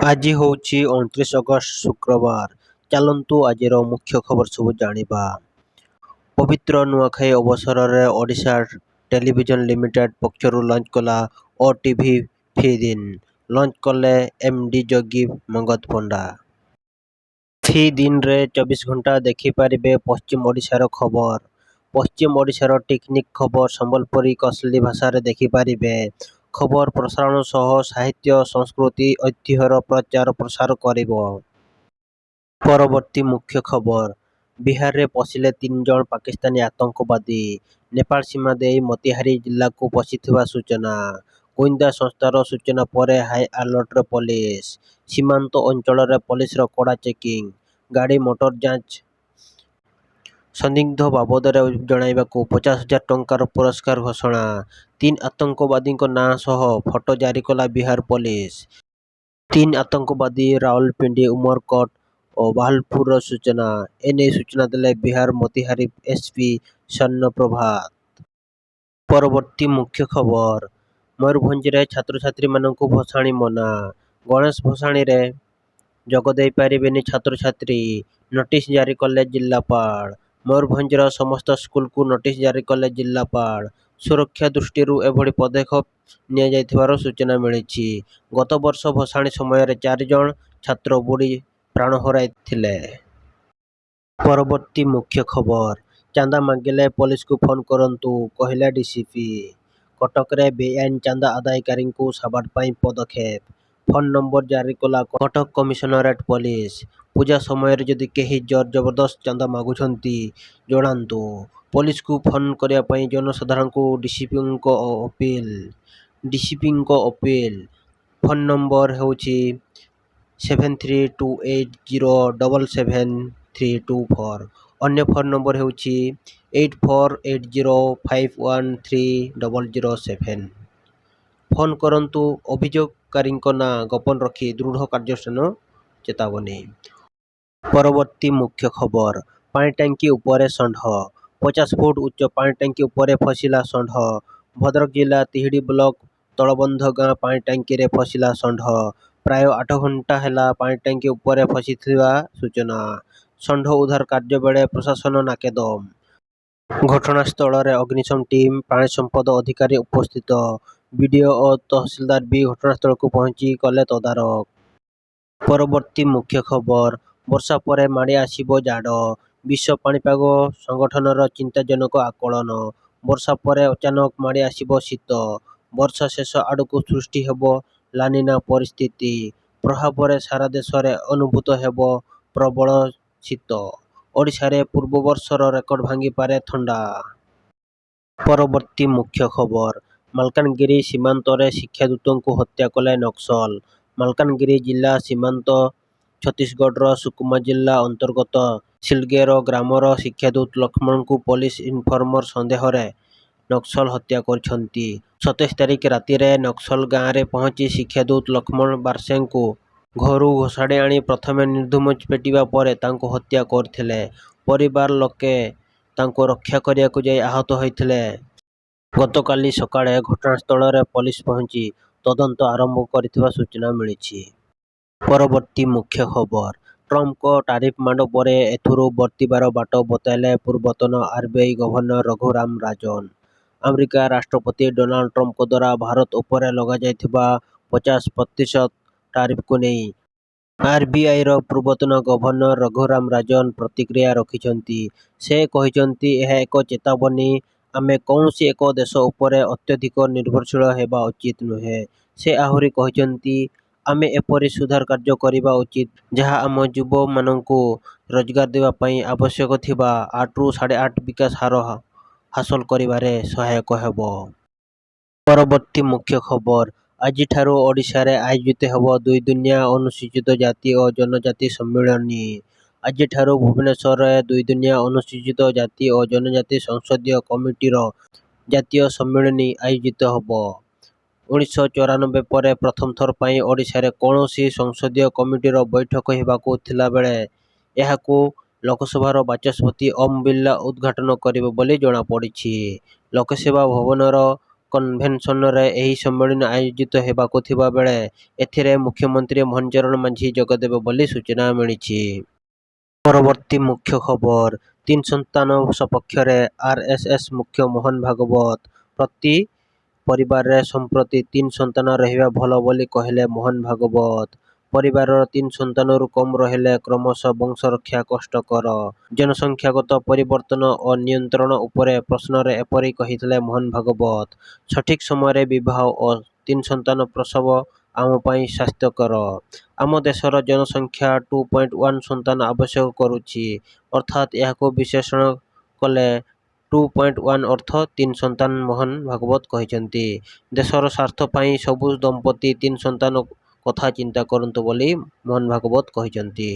ଆଜି ହେଉଛି 29 ଅଗଷ୍ଟ ଶୁକ୍ରବାର। ଚାଲନ୍ତୁ ଆଜିର ମୁଖ୍ୟ ଖବର ସବୁ ଜାଣିବା। ପବିତ୍ର ନୂଆଖାଇ ଅବସରରେ ଓଡ଼ିଶା ଟେଲିଭିଜନ ଲିମିଟେଡ୍ ପକ୍ଷରୁ ଲଞ୍ଚ କଲା ଓଟିଭି ଫି-ଦିନ। ଲଞ୍ଚ କଲେ ଏମ୍ଡି ଯୋଗୀ ମଗଧ ପଣ୍ଡା। ଫି-ଦିନରେ 24 ଘଣ୍ଟା ଦେଖିପାରିବେ ପଶ୍ଚିମ ଓଡ଼ିଶାର ଖବର। ପଶ୍ଚିମ ଓଡ଼ିଶାର ଟିକନିକ ଖବର ସମ୍ବଲପୁରୀ କୋଶଲି ଭାଷାରେ ଦେଖିପାରିବେ। ଖବର ପ୍ରସାରଣ ସହ ସାହିତ୍ୟ, ସଂସ୍କୃତି, ଐତିହ୍ୟର ପ୍ରଚାର ପ୍ରସାର କରିବ। ପରବର୍ତ୍ତୀ ମୁଖ୍ୟ ଖବର। ବିହାରରେ ପଶିଲେ 3 ଜଣ ପାକିସ୍ତାନୀ ଆତଙ୍କବାଦୀ। ନେପାଳ ସୀମା ଦେଇ ମୋତିହାରୀ ଜିଲ୍ଲାକୁ ପଶିଥିବା ସୂଚନା। ଗୁଇନ୍ଦା ସଂସ୍ଥାର ସୂଚନା ପରେ ହାଇ ଆଲର୍ଟରେ ପୋଲିସ। ସୀମାନ୍ତ ଅଞ୍ଚଳରେ ପୋଲିସର କଡ଼ା ଚେକିଂ। ଗାଡ଼ି ମୋଟର ଯାଞ୍ଚ। ସନ୍ଦିଗ୍ଧ ବାବଦରେ ଜଣାଇବାକୁ 50,000 ଟଙ୍କାର ପୁରସ୍କାର ଘୋଷଣା। 3 ଆତଙ୍କବାଦୀଙ୍କ ନାଁ ସହ ଫଟୋ ଜାରି କଲା ବିହାର ପୋଲିସ। 3 ଆତଙ୍କବାଦୀ ରାଓ୍ୱଲପିଣ୍ଡି, ଉମରକୋଟ ଓ ବାହାଲପୁରର ସୂଚନା। ଏନେଇ ସୂଚନା ଦେଲେ ବିହାର ମୋତିହାରୀ ଏସ୍ପି ସୈନ୍ୟ ପ୍ରଭାତ। ପରବର୍ତ୍ତୀ ମୁଖ୍ୟ ଖବର। ମୟୂରଭଞ୍ଜରେ ଛାତ୍ରଛାତ୍ରୀମାନଙ୍କୁ ଭସାଣି ମନା। ଗଣେଶ ଭସାଣିରେ ଯୋଗ ଦେଇପାରିବେନି ଛାତ୍ରଛାତ୍ରୀ। ନୋଟିସ ଜାରି କଲେ ଜିଲ୍ଲାପାଳ। ମୟୂରଭଞ୍ଜର ସମସ୍ତ ସ୍କୁଲକୁ ନୋଟିସ ଜାରି କଲେ ଜିଲ୍ଲାପାଳ। ସୁରକ୍ଷା ଦୃଷ୍ଟିରୁ ଏଭଳି ପଦକ୍ଷେପ ନିଆଯାଇଥିବାର ସୂଚନା ମିଳିଛି। ଗତ ବର୍ଷ ଭସାଣି ସମୟରେ 4 ଜଣ ଛାତ୍ର ବୁଡ଼ି ପ୍ରାଣ ହରାଇଥିଲେ। ପରବର୍ତ୍ତୀ ମୁଖ୍ୟ ଖବର। ଚାନ୍ଦା ମାଗିଲେ ପୋଲିସକୁ ଫୋନ କରନ୍ତୁ, କହିଲେ ଡିସିପି। କଟକରେ ବେଆଇନ ଚାନ୍ଦା ଆଦାୟକାରୀଙ୍କୁ ସାବାଡ଼ ପାଇଁ ପଦକ୍ଷେପ। ଫୋନ ନମ୍ବର ଜାରି କଲା କଟକ କମିଶନରେଟ ପୋଲିସ। ପୂଜା ସମୟରେ ଯଦି କେହି ଜୋର ଜବରଦସ୍ତ ଚାନ୍ଦା ମାଗୁଛନ୍ତି ଜଣାନ୍ତୁ। ପୋଲିସକୁ ଫୋନ କରିବା ପାଇଁ ଜନସାଧାରଣଙ୍କୁ ଡିସିପିଙ୍କ ଅପିଲ। ଫୋନ ନମ୍ବର ହେଉଛି 7328077324। ଅନ୍ୟ ଫୋନ ନମ୍ବର ହେଉଛି 8480513007। ଫୋନ କରନ୍ତୁ। ଅଭିଯୋଗକାରୀଙ୍କ ନାଁ ଗୋପନ ରଖି ଦୃଢ଼ କାର୍ଯ୍ୟାନୁଷ୍ଠାନ ଚେତାବନୀ। ପରବର୍ତ୍ତୀ ମୁଖ୍ୟ ଖବର। ପାଣିଟାଙ୍କି ଉପରେ ଷଣ୍ଢ। 50 ଫୁଟ ଉଚ୍ଚ ପାଣିଟାଙ୍କି ଉପରେ ଫସିଲା ଷଣ୍ଢ। ଭଦ୍ରକ ଜିଲ୍ଲା ତିହିଡି ବ୍ଲକ ତଳବନ୍ଧ ଗାଁ ପାଣିଟାଙ୍କିରେ ଫସିଲା ଷଣ୍ଢ। ପ୍ରାୟ 8 ଘଣ୍ଟା ହେଲା ପାଣିଟାଙ୍କି ଉପରେ ଫସିଥିବା ସୂଚନା। ଷଣ୍ଢ ଉଦ୍ଧାର କାର୍ଯ୍ୟ ବେଳେ ପ୍ରଶାସନ ନାକେଦମ। ଘଟଣାସ୍ଥଳରେ ଅଗ୍ନିଶମ ଟିମ୍, ପ୍ରାଣୀ ସମ୍ପଦ ଅଧିକାରୀ ଉପସ୍ଥିତ। ବିଡିଓ ଓ ତହସିଲଦାର ବି ଘଟଣାସ୍ଥଳକୁ ପହଞ୍ଚି କଲେ ତଦାରଖ। ପରବର୍ତ୍ତୀ ମୁଖ୍ୟ ଖବର। ବର୍ଷା ପରେ ମାଡ଼ି ଆସିବ ଜାଡ। ବିଶ୍ୱ ପାଣିପାଗ ସଂଗଠନର ଚିନ୍ତାଜନକ ଆକଳନ। ବର୍ଷା ପରେ ଅଚାନକ ମାଡ଼ି ଆସିବ ଶୀତ। ବର୍ଷ ଶେଷ ଆଡ଼କୁ ସୃଷ୍ଟି ହେବ ଲାନିନା ପରିସ୍ଥିତି। ପ୍ରଭାବରେ ସାରା ଦେଶରେ ଅନୁଭୂତ ହେବ ପ୍ରବଳ ଶୀତ। ଓଡ଼ିଶାରେ ପୂର୍ବବର୍ଷର ରେକର୍ଡ ଭାଙ୍ଗିପାରେ ଥଣ୍ଡା। ପରବର୍ତ୍ତୀ ମୁଖ୍ୟ ଖବର। ମାଲକାନଗିରି ସୀମାନ୍ତରେ ଶିକ୍ଷାଦୂତଙ୍କୁ ହତ୍ୟା କଲେ ନକ୍ସଲ। ମାଲକାନଗିରି ଜିଲ୍ଲା ସୀମାନ୍ତ ଛତିଶଗଡ଼ର ସୁକୁମା ଜିଲ୍ଲା ଅନ୍ତର୍ଗତ ସିଲଗେର ଗ୍ରାମର ଶିକ୍ଷାଦୂତ ଲକ୍ଷ୍ମଣଙ୍କୁ ପୋଲିସ ଇନଫର୍ମର ସନ୍ଦେହରେ ନକ୍ସଲ ହତ୍ୟା କରିଛନ୍ତି। 27 ତାରିଖ ରାତିରେ ନକ୍ସଲ ଗାଁରେ ପହଞ୍ଚି ଶିକ୍ଷାଦୂତ ଲକ୍ଷ୍ମଣ ବାର୍ସେଙ୍କୁ ଘରୁ ଘୋଷାଡ଼ି ଆଣି ପ୍ରଥମେ ନିର୍ଦ୍ଧୁମ ପିଟିବା ପରେ ତାଙ୍କୁ ହତ୍ୟା କରିଥିଲେ। ପରିବାର ଲୋକେ ତାଙ୍କୁ ରକ୍ଷା କରିବାକୁ ଯାଇ ଆହତ ହୋଇଥିଲେ। ଗତକାଲି ସକାଳେ ଘଟଣାସ୍ଥଳରେ ପୋଲିସ ପହଞ୍ଚି ତଦନ୍ତ ଆରମ୍ଭ କରିଥିବା ସୂଚନା ମିଳିଛି। ପରବର୍ତ୍ତୀ ମୁଖ୍ୟ ଖବର। ଟ୍ରମ୍ପଙ୍କ ଟାରିଫ ମାଡ଼ ପରେ ଏଥିରୁ ବର୍ତ୍ତିବାର ବାଟ ବତାଇଲେ ପୂର୍ବତନ RBI governor Raghuram Rajan. America ରାଷ୍ଟ୍ରପତି ଡୋନାଲ୍ଡ ଟ୍ରମ୍ପଙ୍କ ଦ୍ୱାରା ଭାରତ ଉପରେ ଲଗାଯାଇଥିବା 50% ଟାରିଫକୁ ନେଇ ଆର୍ବିଆଇର ପୂର୍ବତନ ଗଭର୍ଣ୍ଣର ରଘୁରାମ ରାଜନ ପ୍ରତିକ୍ରିୟା ରଖିଛନ୍ତି। ସେ କହିଛନ୍ତି, ଏହା ଏକ ଚେତାବନୀ। ଆମେ କୌଣସି ଏକ ଦେଶ ଉପରେ ଅତ୍ୟଧିକ ନିର୍ଭରଶୀଳ ହେବା ଉଚିତ ନୁହେଁ। ସେ ଆହୁରି କହିଛନ୍ତି, ଆମେ ଏପରି ସୁଧାର କାର୍ଯ୍ୟ କରିବା ଉଚିତ ଯାହା ଆମ ଯୁବମାନଙ୍କୁ ରୋଜଗାର ଦେବା ପାଇଁ ଆବଶ୍ୟକ ଥିବା 8ରୁ 8.5 ବିକାଶ ହାର ହାସଲ କରିବାରେ ସହାୟକ ହେବ। ପରବର୍ତ୍ତୀ ମୁଖ୍ୟ ଖବର। ଆଜିଠାରୁ ଓଡ଼ିଶାରେ ଆୟୋଜିତ ହେବ 2 ଦିନିଆ ଅନୁସୂଚିତ ଜାତି ଓ ଜନଜାତି ସମ୍ମିଳନୀ। ଆଜିଠାରୁ ଭୁବନେଶ୍ୱରରେ 2 ଦିନିଆ ଅନୁସୂଚିତ ଜାତି ଓ ଜନଜାତି ସଂସଦୀୟ କମିଟିର ଜାତୀୟ ସମ୍ମିଳନୀ ଆୟୋଜିତ ହେବ। 1994 ପରେ ପ୍ରଥମ ଥର ପାଇଁ ଓଡ଼ିଶାରେ କୌଣସି ସଂସଦୀୟ କମିଟିର ବୈଠକ ହେବାକୁ ଥିଲାବେଳେ ଏହାକୁ ଲୋକସଭାର ବାଚସ୍ପତି ଓମ୍ ବିର୍ଲା ଉଦ୍ଘାଟନ କରିବେ ବୋଲି ଜଣାପଡ଼ିଛି। ଲୋକସେବା ଭବନର କନଭେନସନରେ ଏହି ସମ୍ମିଳନୀ ଆୟୋଜିତ ହେବାକୁ ଥିବା ବେଳେ ଏଥିରେ ମୁଖ୍ୟମନ୍ତ୍ରୀ ମୋହନ ଚରଣ ମାଝୀ ଯୋଗଦେବେ ବୋଲି ସୂଚନା ମିଳିଛି। ପରବର୍ତ୍ତୀ ମୁଖ୍ୟ ଖବର, ତିନି ସନ୍ତାନ ସପକ୍ଷରେ ଆରଏସଏସ ମୁଖ୍ୟ ମୋହନ ଭାଗବତ। ପ୍ରତି ପରିବାରରେ ସମ୍ପ୍ରତି ତିନି ସନ୍ତାନ ରହିବା ଭଲ ବୋଲି କହିଲେ ମୋହନ ଭାଗବତ। ପରିବାରର ତିନି ସନ୍ତାନରୁ କମ୍ ରହିଲେ କ୍ରମଶଃ ବଂଶରକ୍ଷା କଷ୍ଟକର। ଜନସଂଖ୍ୟାଗତ ପରିବର୍ତ୍ତନ ଓ ନିୟନ୍ତ୍ରଣ ଉପରେ ପ୍ରଶ୍ନରେ ଏପରି କହିଥିଲେ ମୋହନ ଭାଗବତ। ସଠିକ ସମୟରେ ବିବାହ ଓ ତିନି ସନ୍ତାନ ପ୍ରସବ ଆମ ପାଇଁ ସ୍ୱାସ୍ଥ୍ୟକର। ଆମ ଦେଶର ଜନସଂଖ୍ୟା 2.1 ସନ୍ତାନ ଆବଶ୍ୟକ କରୁଛି, ଅର୍ଥାତ୍ ଏହାକୁ ବିଶ୍ଳେଷଣ କଲେ 2.1 ଅର୍ଥ ତିନି ସନ୍ତାନ ମୋହନ ଭାଗବତ କହିଛନ୍ତି। ଦେଶର ସ୍ୱାର୍ଥ ପାଇଁ ସବୁ ଦମ୍ପତି ତିନି ସନ୍ତାନ କଥା ଚିନ୍ତା କରନ୍ତୁ ବୋଲି ମୋହନ ଭାଗବତ କହିଛନ୍ତି।